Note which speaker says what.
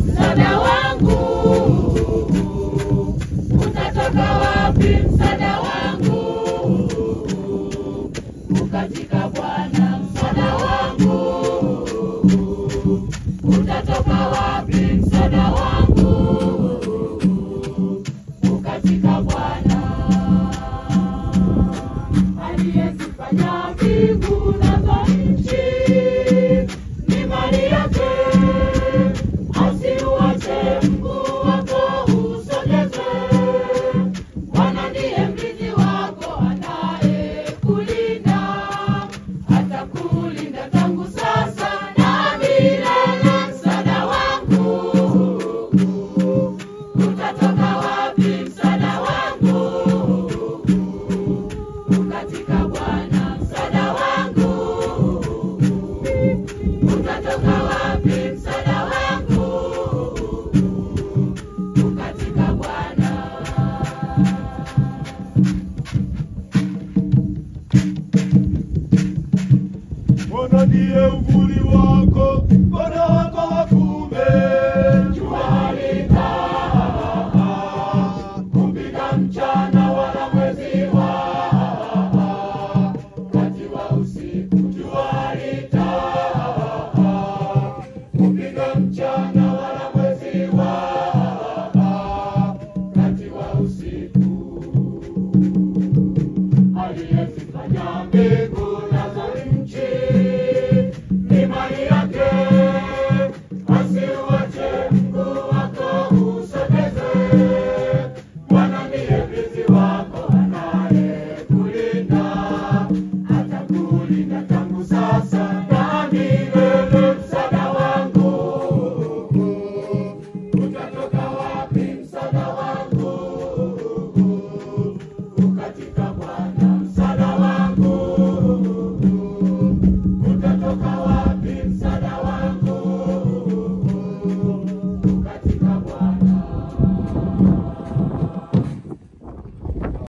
Speaker 1: Msaada wangu utatoka wapi? Msaada wangu katika Bwana. Msaada wangu utatoka wapi? Msaada wangu katika Bwana. Aliyezifanya mbingu na nchi ni mali yake. Asiuache mguu wako usogeze. Bwana ndiye mlinzi wako anayekulinda. Atakulinda tangu sasa na milele. Msaada wangu utatoka wapi? Msaada wangu katika Bwana. Msaada wangu utatoka wapi? Msaada wangu katika Bwana.
Speaker 2: Bwana ndiye uvuli wako, Bwana wako wa kuume.
Speaker 1: Jua halikaa kupiga mchana wala mwezi wakati wa usiku. Jua halikaa kupiga mchana wala mwezi wakati wa usiku. Aliyezifanya mbingu